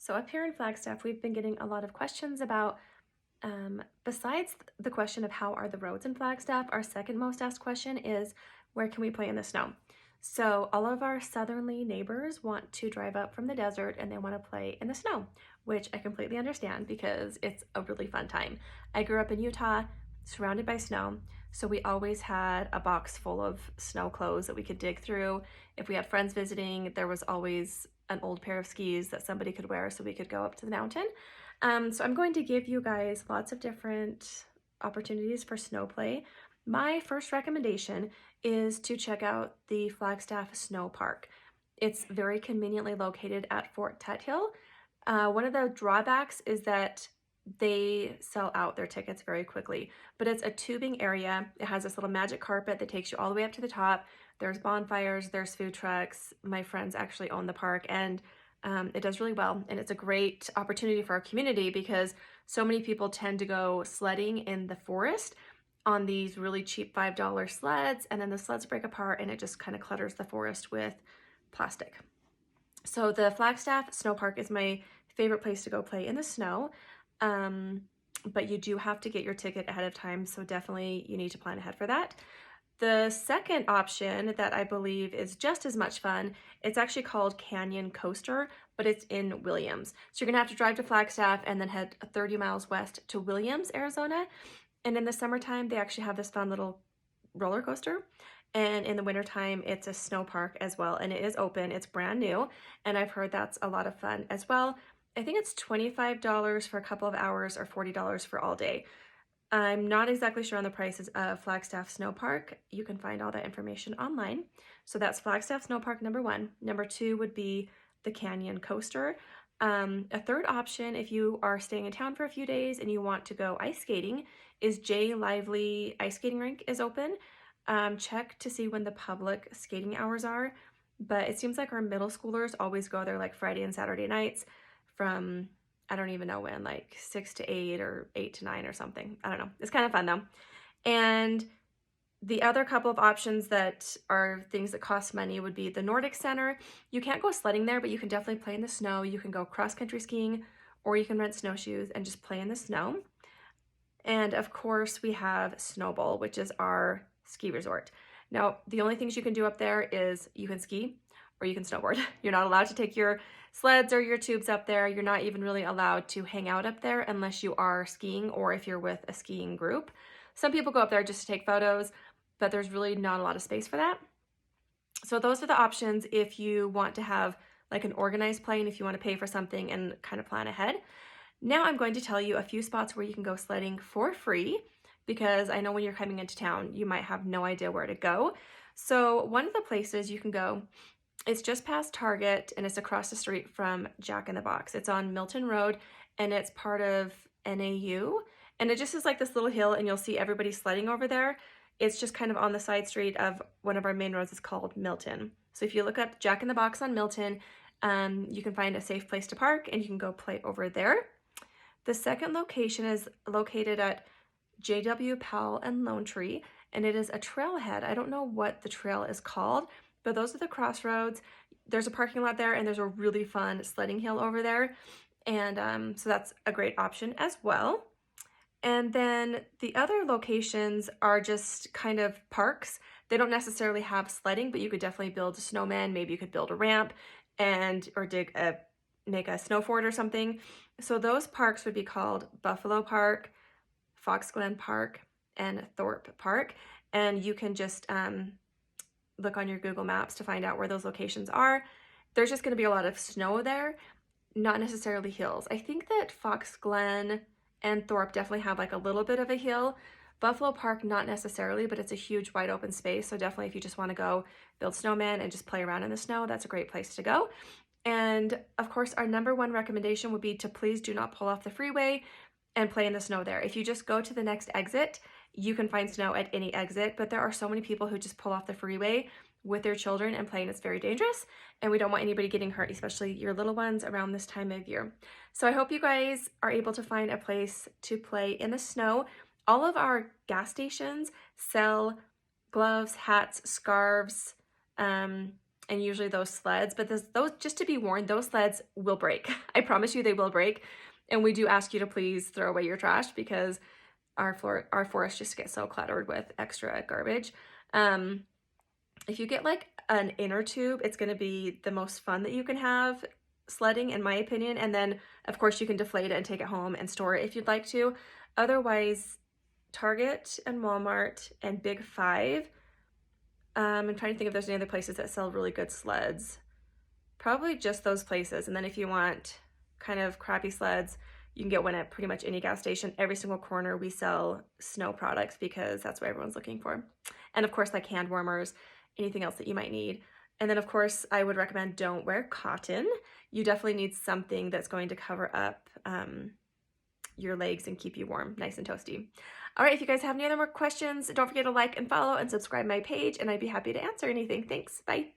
So up here in Flagstaff, we've been getting a lot of questions about, besides the question of how are the roads in Flagstaff, our second most asked question is where can we play in the snow? So all of our southerly neighbors want to drive up from the desert and they want to play in the snow, which I completely understand because it's a really fun time. I grew up in Utah, surrounded by snow, so we always had a box full of snow clothes that we could dig through. If we had friends visiting, there was always an old pair of skis that somebody could wear so we could go up to the mountain. So I'm going to give you guys lots of different opportunities for snow play. My first recommendation is to check out the Flagstaff Snow Park. It's very conveniently located at Fort Tuthill. One of the drawbacks is that they sell out their tickets very quickly, but it's a tubing area. It has this little magic carpet that takes you all the way up to the top. There's bonfires, there's food trucks. My friends actually own the park, and it does really well. And it's a great opportunity for our community because so many people tend to go sledding in the forest on these really cheap $5 sleds, and then the sleds break apart and it just kind of clutters the forest with plastic. So the Flagstaff Snow Park is my favorite place to go play in the snow. But you do have to get your ticket ahead of time, so definitely you need to plan ahead for that. The second option that I believe is just as much fun, it's actually called Canyon Coaster, but it's in Williams. So you're gonna have to drive to Flagstaff and then head 30 miles west to Williams, Arizona. And in the summertime, they actually have this fun little roller coaster. And in the wintertime, it's a snow park as well. And it is open, it's brand new. And I've heard that's a lot of fun as well. I think it's $25 for a couple of hours or $40 for all day. I'm not exactly sure on the prices of Flagstaff Snow Park. You can find all that information online. So that's Flagstaff Snow Park number one. Number two would be the Canyon Coaster. A third option, if you are staying in town for a few days and you want to go ice skating, is J Lively Ice Skating Rink is open. Check to see when the public skating hours are, but it seems like our middle schoolers always go there like Friday and Saturday nights from, I don't even know when, like 6 to 8 or 8 to 9 or something. I don't know. It's kind of fun though. And the other couple of options that are things that cost money would be the Nordic Center. You can't go sledding there, but you can definitely play in the snow. You can go cross-country skiing, or you can rent snowshoes and just play in the snow. And of course, we have Snowbowl, which is our ski resort. Now, the only things you can do up there is you can ski or you can snowboard. You're not allowed to take your sleds or your tubes up there. You're not even really allowed to hang out up there unless you are skiing or if you're with a skiing group. Some people go up there just to take photos, but there's really not a lot of space for that. So those are the options if you want to have like an organized plane, if you want to pay for something and kind of plan ahead. Now I'm going to tell you a few spots where you can go sledding for free, because I know when you're coming into town, you might have no idea where to go. So one of the places you can go, it's just past Target and it's across the street from Jack in the Box. It's on Milton Road and it's part of NAU. And it just is like this little hill and you'll see everybody sledding over there. It's just kind of on the side street of one of our main roads. It's called Milton. So if you look up Jack in the Box on Milton, you can find a safe place to park and you can go play over there. The second location is located at J.W. Powell and Lone Tree, and it is a trailhead. I don't know what the trail is called, but those are the crossroads. There's a parking lot there, and there's a really fun sledding hill over there, and so that's a great option as well. And then the other locations are just kind of parks. They don't necessarily have sledding, but you could definitely build a snowman. Maybe you could build a ramp or make a snow fort or something. So those parks would be called Buffalo Park, Fox Glen Park, and Thorpe Park. And you can just look on your Google Maps to find out where those locations are. There's just going to be a lot of snow there, not necessarily hills. I think that Fox Glen and Thorpe definitely have like a little bit of a hill. Buffalo Park, not necessarily, but it's a huge wide open space. So definitely if you just want to go build snowmen and just play around in the snow, that's a great place to go. And of course, our number one recommendation would be to please do not pull off the freeway and play in the snow there. If you just go to the next exit, you can find snow at any exit, but there are so many people who just pull off the freeway with their children and play, and it's very dangerous, and we don't want anybody getting hurt, especially your little ones around this time of year. So I hope you guys are able to find a place to play in the snow. All of our gas stations sell gloves, hats, scarves, and usually those sleds, but those, just to be warned, those sleds will break. I promise you they will break. And we do ask you to please throw away your trash because our forests just get so cluttered with extra garbage. If you get like an inner tube, it's going to be the most fun that you can have sledding, in my opinion. And then, of course, you can deflate it and take it home and store it if you'd like to. Otherwise, Target and Walmart and Big Five. I'm trying to think if there's any other places that sell really good sleds. Probably just those places. And then if you want kind of crappy sleds, you can get one at pretty much any gas station. Every single corner we sell snow products because that's what everyone's looking for. And of course, like hand warmers, anything else that you might need. And then of course, I would recommend don't wear cotton. You definitely need something that's going to cover up your legs and keep you warm, nice and toasty. All right, if you guys have any other more questions, don't forget to like and follow and subscribe my page, and I'd be happy to answer anything. Thanks, bye.